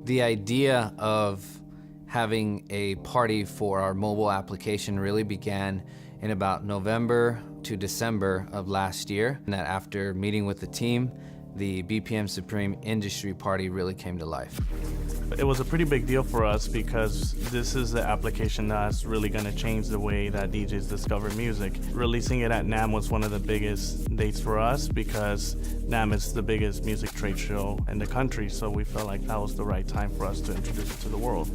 The idea of having a party for our mobile application really began in about November to December of last year. And that after meeting with the team, the BPM Supreme Industry Party really came to life. It was a pretty big deal for us because this is the application that's really going to change the way that DJs discover music. Releasing it at NAMM was one of the biggest dates for us because NAMM is the biggest music trade show in the country, so we felt like that was the right time for us to introduce it to the world.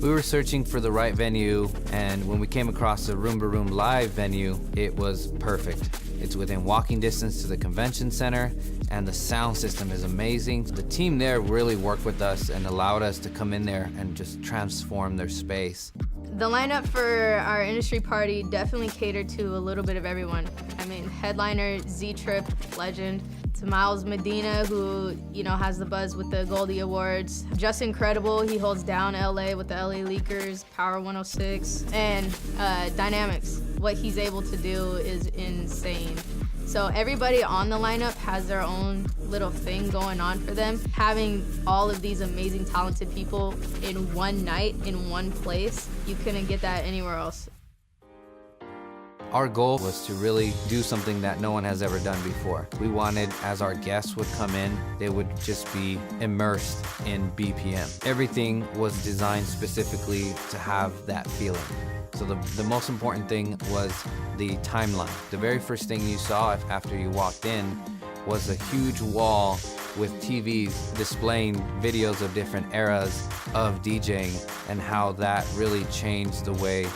We were searching for the right venue, and when we came across the Rumba Room live venue, it was perfect. It's within walking distance to the convention center, and the sound system is amazing. The team there really worked with us and allowed us to come in there and just transform their space. The lineup for our industry party definitely catered to a little bit of everyone. I mean, headliner Z-Trip, legend, to Miles Medina, who, has the buzz with the Goldie Awards. Just incredible, he holds down LA with the LA Leakers, Power 106, and Dynamics. What he's able to do is insane. So everybody on the lineup has their own little thing going on for them. Having all of these amazing, talented people in one night, in one place, you couldn't get that anywhere else. Our goal was to really do something that no one has ever done before. We wanted, as our guests would come in, they would just be immersed in BPM. Everything was designed specifically to have that feeling. So the most important thing was the timeline. The very first thing you saw after you walked in was a huge wall with TVs displaying videos of different eras of DJing and how that really changed the way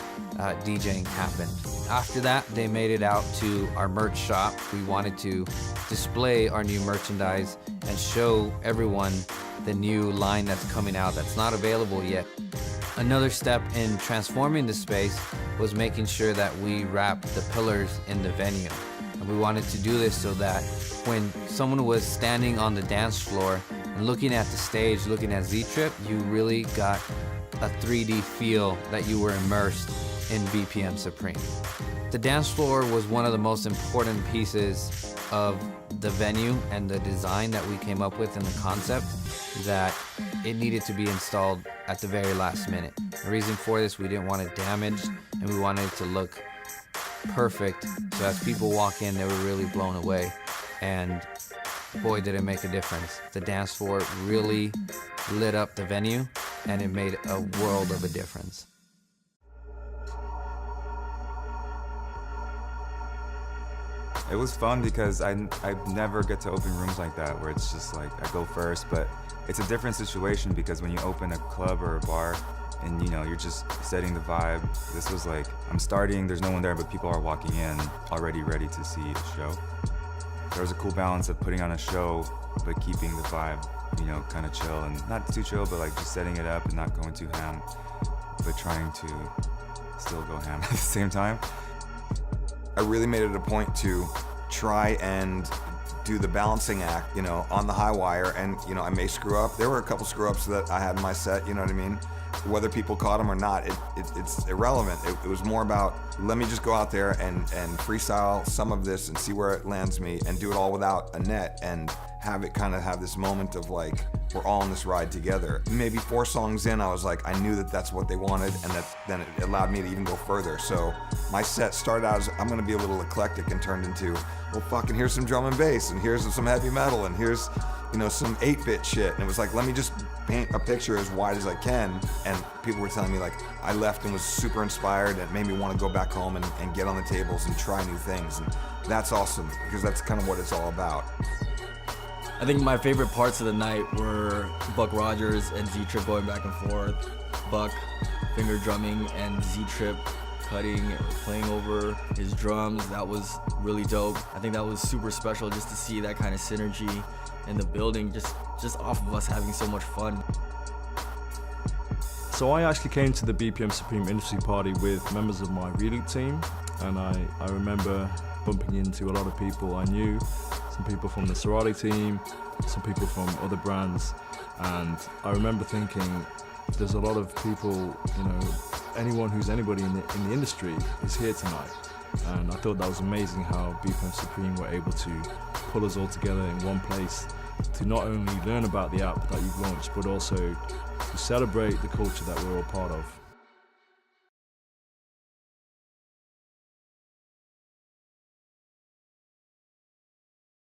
DJing happened. After that, they made it out to our merch shop. We wanted to display our new merchandise and show everyone the new line that's coming out that's not available yet. Another step in transforming the space was making sure that we wrapped the pillars in the venue. And we wanted to do this so that when someone was standing on the dance floor and looking at the stage, looking at Z-Trip, you really got a 3D feel that you were immersed in BPM Supreme. The dance floor was one of the most important pieces of the venue and the design that we came up with in the concept, that it needed to be installed at the very last minute. The reason for this, we didn't want it damaged and we wanted it to look perfect, so as people walk in, they were really blown away. And boy, did it make a difference. The dance floor really lit up the venue and it made a world of a difference. It was fun because I never get to open rooms like that where it's just like I go first, but it's a different situation because when you open a club or a bar and you're just setting the vibe, this was like, I'm starting, there's no one there, but people are walking in already ready to see the show. There was a cool balance of putting on a show but keeping the vibe, kind of chill, and not too chill, but like just setting it up and not going too ham, but trying to still go ham at the same time. I really made it a point to try and do the balancing act, on the high wire, and I may screw up. There were a couple screw ups that I had in my set, you know what I mean? Whether people caught them or not, it's irrelevant. It was more about, let me just go out there and freestyle some of this and see where it lands me and do it all without a net and have it kind of have this moment of like, we're all on this ride together. Maybe 4 songs in, I was like, I knew that that's what they wanted, and then it allowed me to even go further. So my set started out as, I'm gonna be a little eclectic, and turned into, well, fucking here's some drum and bass, and here's some heavy metal, and here's, some 8-bit shit. And it was like, let me just paint a picture as wide as I can. And people were telling me like, I left and was super inspired, and it made me want to go back home and get on the tables and try new things. And that's awesome, because that's kind of what it's all about. I think my favorite parts of the night were Buck Rogers and Z-Trip going back and forth, Buck finger drumming and Z-Trip cutting, playing over his drums. That was really dope. I think that was super special just to see that kind of synergy in the building, just off of us having so much fun. So I actually came to the BPM Supreme Industry Party with members of my reading team, and I remember bumping into a lot of people I knew, some people from the Sorority team, some people from other brands, and I remember thinking, there's a lot of people, anyone who's anybody in the industry is here tonight. And I thought that was amazing how BPM Supreme were able to pull us all together in one place to not only learn about the app that you've launched, but also to celebrate the culture that we're all part of.